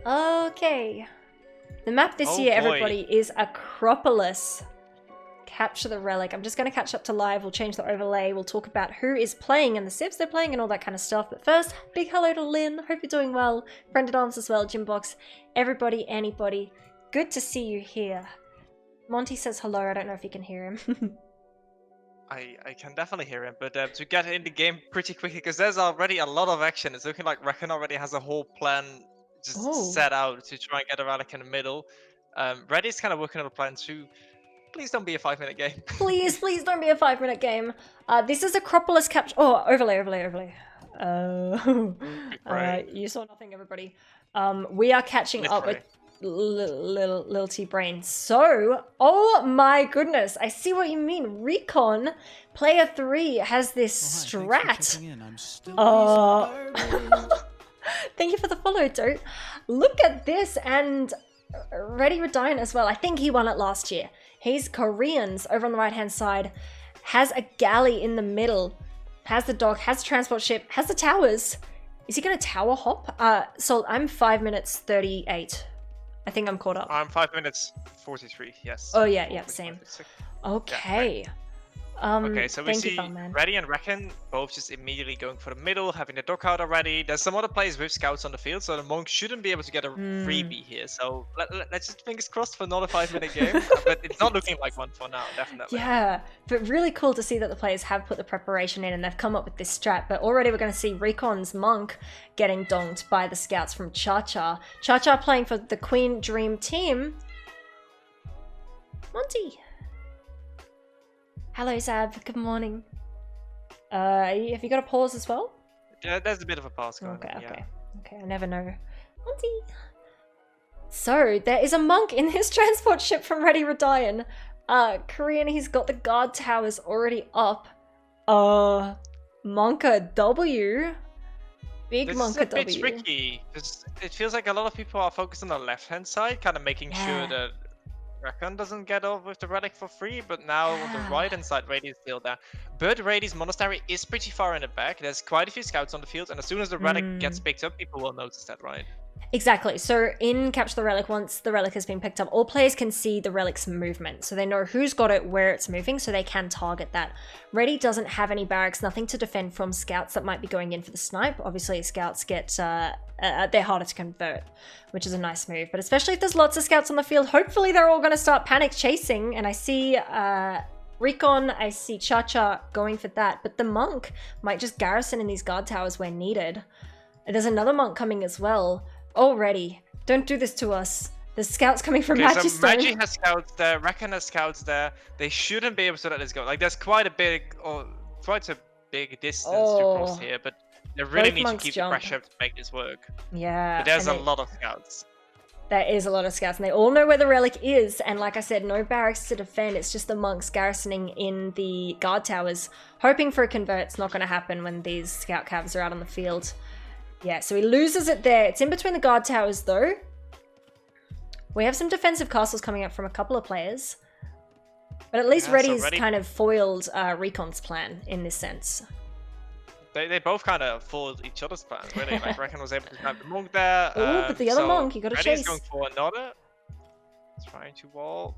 Okay. The map this year, everybody, is Acropolis. Capture the Relic. I'm just going to catch up to live. We'll change the overlay. We'll talk about who is playing and the civs they're playing and all that kind of stuff. But first, big hello to Lynn. Hope you're doing well. Brenda Dance as well. Jimbox. Everybody, anybody. Good to see you here. Monty says hello. I don't know if you can hear him. I can definitely hear him, but to get in the game pretty quickly, because there's already a lot of action. It's looking like Reckon already has a whole plan just set out to try and get a Relic in the middle. Reddy's kind of working on a plan too. Please don't be a 5-minute game. Please don't be a 5-minute game. This is Acropolis capture. Oh, overlay. You saw nothing, everybody. We are catching up with little T-Brain. So, oh my goodness, I see what you mean. Recon player 3 has this strat. Thank you for the follow, Dote. Look at this, and Ready Redine as well. I think he won it last year. He's Koreans over on the right hand side, has a galley in the middle, has the dock, has the transport ship, has the towers. Is he gonna tower hop? So I'm 5 minutes 38. I think I'm caught up. I'm 5 minutes 43, yes. Oh yeah, same. Okay. Yeah, okay, so we see Bellman. Reddy and Reckon both just immediately going for the middle, having the dock out already. There's some other players with scouts on the field, so the monk shouldn't be able to get a freebie here. So let's just fingers crossed for not a 5-minute game, but it's not looking like one for now, definitely. Yeah, but really cool to see that the players have put the preparation in and they've come up with this strat. But already we're going to see Recon's monk getting donked by the scouts from Cha-Cha. Cha-Cha playing for the Queen Dream team. Monty. Hello, Zab. Good morning. Have you got a pause as well? Yeah, there's a bit of a pause going on. Okay, I never know. Monty. So, there is a monk in his transport ship from Ready Redian. Korean, he's got the guard towers already up. Monka W. Big Monka W. It's a bit tricky, because it feels like a lot of people are focused on the left-hand side, kind of making sure that Reckon doesn't get off with the Relic for free, but now on the right-hand side, Rady is still there. But Rady's monastery is pretty far in the back. There's quite a few scouts on the field, and as soon as the Relic gets picked up, people will notice that, right? Exactly. So in Capture the Relic, once the Relic has been picked up, all players can see the Relic's movement. So they know who's got it, where it's moving, so they can target that. Ready doesn't have any barracks, nothing to defend from scouts that might be going in for the snipe. Obviously, scouts get... they're harder to convert, which is a nice move. But especially if there's lots of scouts on the field, hopefully they're all going to start panic chasing. And I see Recon, I see Cha-Cha going for that. But the monk might just garrison in these guard towers where needed. There's another monk coming as well. Already. Don't do this to us. There's scouts coming from Magistone. So Magi has scouts there, Reckon has scouts there. They shouldn't be able to let this go. Like, there's quite a big distance to cross here, but they really need to keep the pressure up to make this work. Yeah. But there's a lot of scouts. There is a lot of scouts, and they all know where the Relic is. And like I said, no barracks to defend. It's just the monks garrisoning in the guard towers, hoping for a convert. It's not going to happen when these scout cavs are out on the field. Yeah, so he loses it there. It's in between the guard towers, though. We have some defensive castles coming up from a couple of players. But at least Reddy's kind of foiled Recon's plan in this sense. They both kind of foiled each other's plans, really. Like, Reckon was able to grab the monk there. Oh, but the other monk, you got to chase. Reddy's going for another. Trying to wall.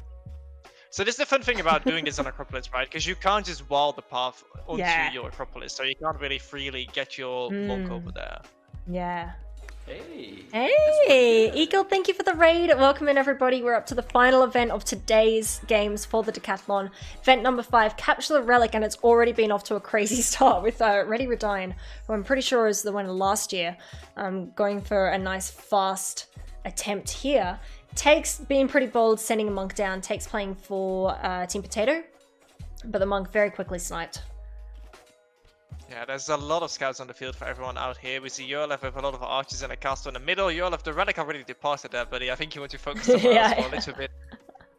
So this is the fun thing about doing this on Acropolis, right? Because you can't just wall the path onto your Acropolis. So you can't really freely get your monk over there. Yeah. Hey, Eagle, thank you for the raid. Welcome in, everybody. We're up to the final event of today's games for the Decathlon. Event number 5, Capture the Relic, and it's already been off to a crazy start with Ready Redine, who I'm pretty sure is the winner last year. Going for a nice fast attempt here. Takes being pretty bold, sending a monk down. Takes playing for Team Potato, but the monk very quickly sniped. Yeah, there's a lot of scouts on the field for everyone out here. We see Yorlev with a lot of archers and a castle in the middle. Yorlev, the Relic already departed there, buddy. I think you want to focus somewhere else for a little bit.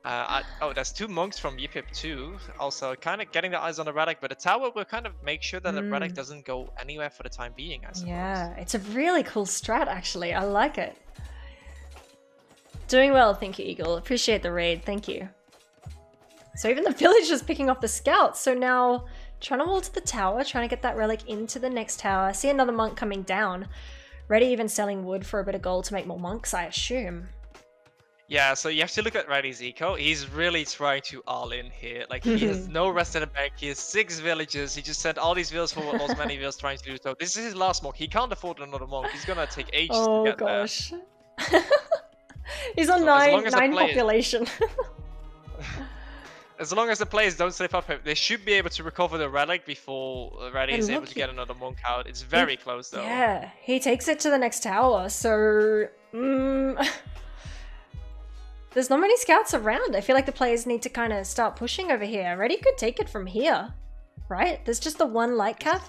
Oh, there's 2 monks from Yipip too. Also, kind of getting the eyes on the Relic, but the tower will kind of make sure that the Relic doesn't go anywhere for the time being, I suppose. Yeah, it's a really cool strat, actually. I like it. Doing well, thank you, Eagle. Appreciate the raid, thank you. So even the village is picking off the scouts. So now... trying to wall to the tower, trying to get that Relic into the next tower. I see another monk coming down. Ready even selling wood for a bit of gold to make more monks, I assume. Yeah, so you have to look at Reddy's eco. He's really trying to all in here. Like, he has no rest in the bank. He has 6 villages. He just sent all these villas for what lost many villas trying to do so. This is his last monk. He can't afford another monk. He's gonna take ages to get gosh. He's on 9 population. As long as the players don't slip up, they should be able to recover the relic before Reddy is able to get another monk out. It's very close though. Yeah, he takes it to the next tower, so... There's not many scouts around. I feel like the players need to kind of start pushing over here. Reddy could take it from here, right? There's just the one light cap.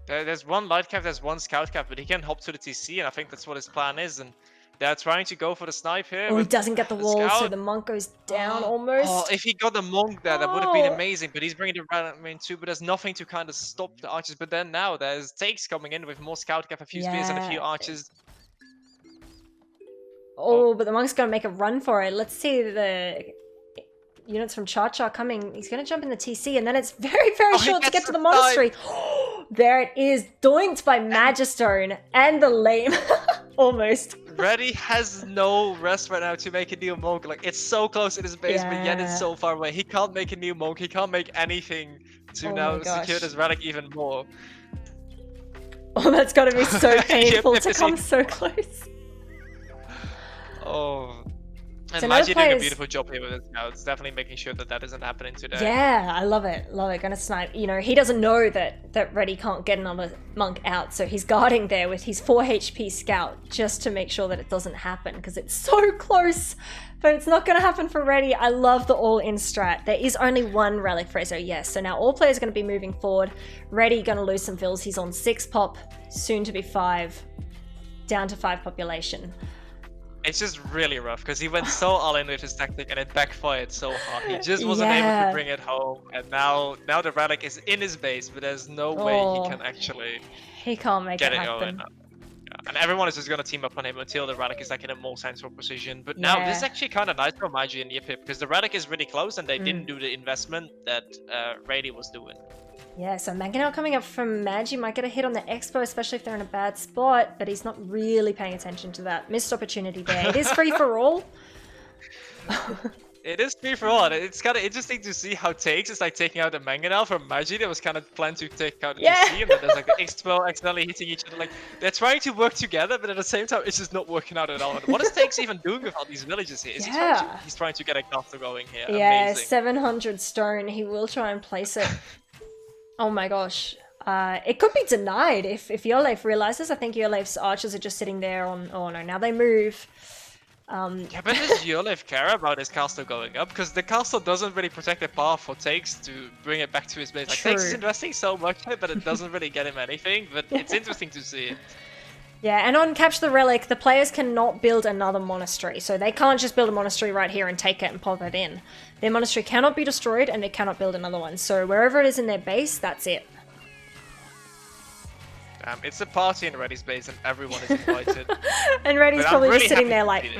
There's one light cap, there's one scout cap, but he can hop to the TC, and I think that's what his plan is. And they're trying to go for the snipe here. Oh, he doesn't get the wall, so the monk goes down almost. Oh, if he got the monk there, that would have been amazing. But he's bringing the relic main too, but there's nothing to kind of stop the archers. But then now there's takes coming in with more scout cap, a few spears, and a few archers. Oh, but the monk's gonna make a run for it. Let's see the units from Cha-Cha coming. He's gonna jump in the TC, and then it's very, very short to get to the monastery. There it is, doinked by Magistone and the lame. Almost. Reddy has no rest right now to make a new monk. Like, it's so close in his base, but yet it's so far away. He can't make a new monk. He can't make anything to now secure this relic even more. Oh, that's gotta be so painful to come so close. Oh, and Magi doing a beautiful job here with his scouts, definitely making sure that that isn't happening today. Yeah, I love it, Gonna snipe. You know, he doesn't know that Reddy can't get another monk out, so he's guarding there with his 4 HP scout just to make sure that it doesn't happen, because it's so close. But it's not gonna happen for Reddy. I love the all-in strat. There is only one relic Fraser, yes. So now all players are gonna be moving forward. Reddy gonna lose some fills. He's on 6 pop, soon to be 5, down to 5 population. It's just really rough because he went so all in with his tactic and it backfired so hard. He just wasn't able to bring it home, and now the relic is in his base, but there's no way he can actually get it happen. And everyone is just gonna team up on him until the relic is like in a more central position. But now this is actually kind of nice for Magi and Yipip because the relic is really close and they didn't do the investment that Rady was doing. Yeah, so Mangonel coming up from Magi might get a hit on the Expo, especially if they're in a bad spot, but he's not really paying attention to that. Missed opportunity there. It is free for all. It is free for all. It's kind of interesting to see how takes is like taking out the Mangonel from Magi that was kind of planned to take out the DC, and then there's like the Expo accidentally hitting each other. Like, they're trying to work together, but at the same time, it's just not working out at all. What is Takes even doing with all these villages here? Is he's trying to get a castle going here. Yeah, amazing. 700 stone. He will try and place it. Oh my gosh. It could be denied if Yolef realizes. I think Yolef's archers are just sitting there on... Oh no, now they move. Yeah, but does Yolef care about his castle going up? Because the castle doesn't really protect the path for Takes to bring it back to his base. Like, Takes is investing so much in it, but it doesn't really get him anything. But it's interesting to see it. Yeah, and on Capture the Relic, the players cannot build another monastery. So they can't just build a monastery right here and take it and pop it in. Their monastery cannot be destroyed and they cannot build another one. So wherever it is in their base, that's it. It's a party in Reddy's base and everyone is invited. And Reddy's probably just sitting there like...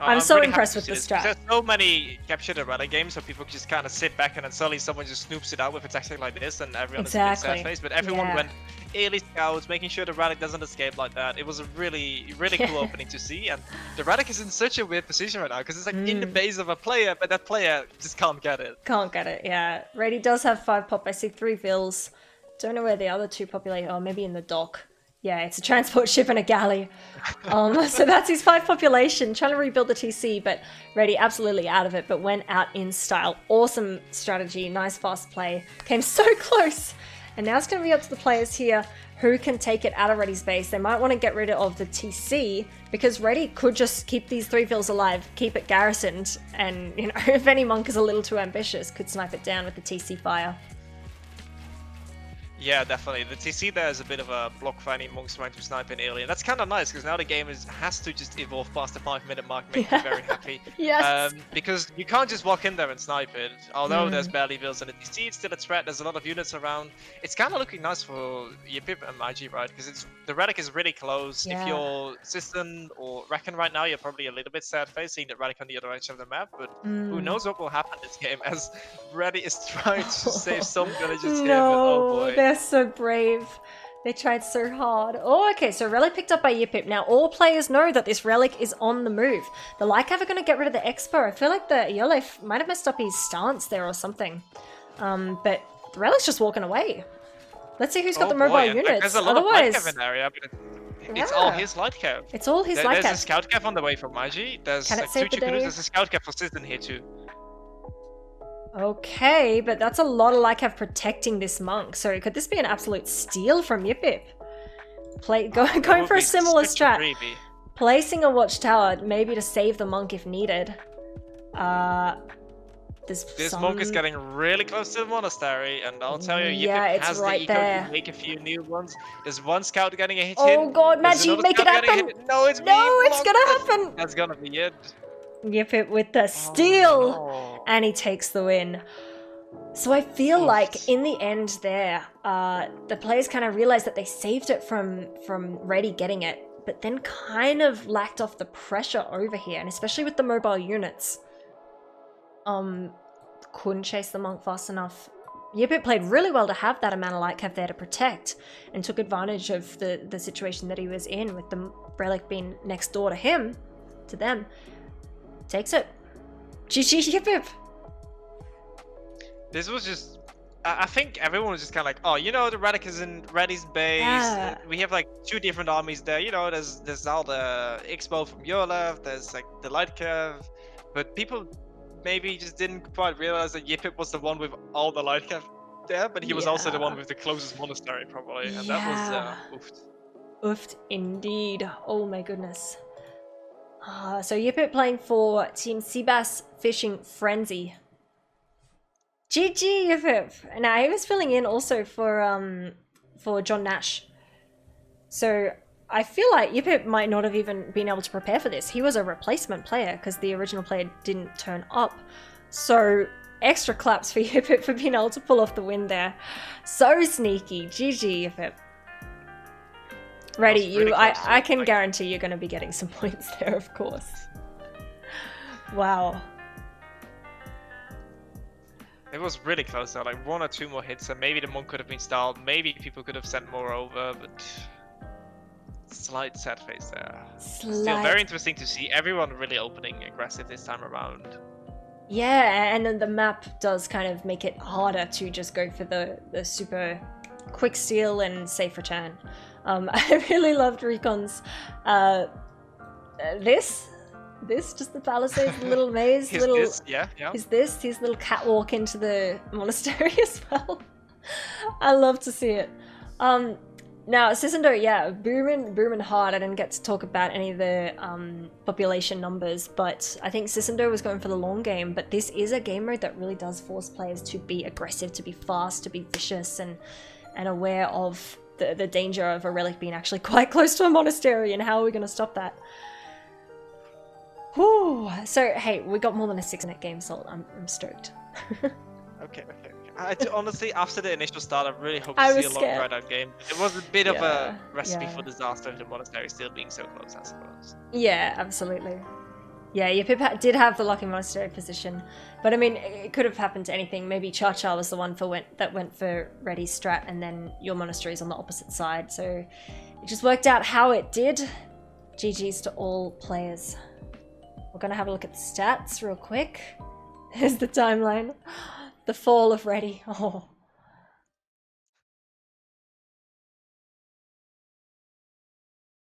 I'm so really impressed with this strat. There's so many Capture the Relic games, so people just kind of sit back and then suddenly someone just snoops it out with a tactic like this, and everyone is a bit sad face. But everyone went early scouts, making sure the Relic doesn't escape like that. It was a really cool opening to see, and the Relic is in such a weird position right now because it's like in the base of a player, but that player just can't get it. Can't get it, yeah. Reddy does have 5 pop. I see 3 vills. Don't know where the other 2 populate. Oh, maybe in the dock. Yeah, it's a transport ship and a galley. So that's his 5 population, trying to rebuild the TC, but Reddy absolutely out of it, but went out in style. Awesome strategy, nice fast play. Came so close. And now it's going to be up to the players here who can take it out of Reddy's base. They might want to get rid of the TC because Reddy could just keep these 3 vills alive, keep it garrisoned, and you know, if any monk is a little too ambitious, could snipe it down with the TC fire. Yeah, definitely. The TC there is a bit of a block for any monks trying to snipe in early, and that's kind of nice because now the game has to just evolve past the 5-minute mark, make me very happy. Yes. Because you can't just walk in there and snipe it. Although there's barely vills in the TC, it's still a threat. There's a lot of units around. It's kind of looking nice for Yipip and Magi, right? Because the Relic is really close. If you're System or Reckon right now, you're probably a little bit sad facing the Relic on the other edge of the map, but who knows what will happen this game as Reddy is trying to save some villages here, but oh boy. They're They're so brave. They tried so hard. Oh, okay, so Relic picked up by Yip Yip. Now, all players know that this Relic is on the move. The Lycav are going to get rid of the Expo. I feel like the Yole might have messed up his stance there or something. But the Relic's just walking away. Let's see who's got the mobile units. There's a lot of Lightcav in there, but it's all his Lightcav. It's all his Lightcav. There's a Scout Cav on the way from Magi. There's like 2 Chikunos. There's a Scout Cav for Citizen here too. Okay, but that's a lot of Lycav protecting this monk. So could this be an absolute steal from Yip Yip? Going for a similar strat. Creepy. Placing a watchtower, maybe to save the monk if needed. This monk is getting really close to the monastery, and I'll tell you, Yip Yip has right the ego there. to make a few new ones. There's one scout getting a hit. Oh god, Magi, make it happen! No, it's gonna happen! That's gonna be it. Yip Yip with the steal! Oh, no. And he takes the win. So I feel like in the end there, the players kind of realized that they saved it from Reddy getting it, but then kind of lacked off the pressure over here, and especially with the mobile units. Couldn't chase the monk fast enough. Yip Yip played really well to have that amount of Lightcav there to protect, and took advantage of the situation that he was in with the Relic being next door to him, to them. Takes it. GG Yip Yip! This was just... I think everyone was just kind of like, oh, you know, the Relic is in Reddy's base. Yeah. We have like 2 different armies there. You know, there's all the Expo from Yolev. There's like the Lightcav. But people maybe just didn't quite realize that Yip Yip was the one with all the Lightcav there, but he was also the one with the closest monastery probably. And that was oofed. Oofed indeed. Oh my goodness. So Yip Yip playing for Team Seabass Fishing Frenzy. GG Yip Yip! Now he was filling in also for John Nash. So I feel like Yip Yip might not have even been able to prepare for this. He was a replacement player because the original player didn't turn up. So extra claps for Yip Yip for being able to pull off the win there. So sneaky. GG Yip Yip. Ready, really I can guarantee you're going to be getting some points there, of course. Wow. It was really close though, like 1 or 2 more hits, and maybe the monk could have been stalled, maybe people could have sent more over, but slight sad face there. Still very interesting to see everyone really opening aggressive this time around. Yeah, and then the map does kind of make it harder to just go for the super quick steal and safe return. I really loved Recon's just the palisades, the little maze, his little catwalk into the monastery as well. I love to see it. Now Sissando, yeah, booming hard. I didn't get to talk about any of the population numbers, but I think Sissando was going for the long game. But this is a game mode that really does force players to be aggressive, to be fast, to be vicious, and aware of the danger of a Relic being actually quite close to a monastery, and how are we going to stop that? Whew. So, hey, we got more than a 6-minute game, so I'm stoked. Okay. Honestly, after the initial start, I really hope to see a long dragged-out game. It was a bit of a recipe for disaster with the monastery still being so close, I suppose. Yeah, absolutely. Yeah, Yip Yip did have the lucky monastery position, but I mean, it could have happened to anything. Maybe Cha-Cha was the one that went for Reddy's strat, and then your monastery is on the opposite side, so it just worked out how it did. GG's to all players. We're gonna have a look at the stats real quick. Here's the timeline. The fall of Reddy. Oh.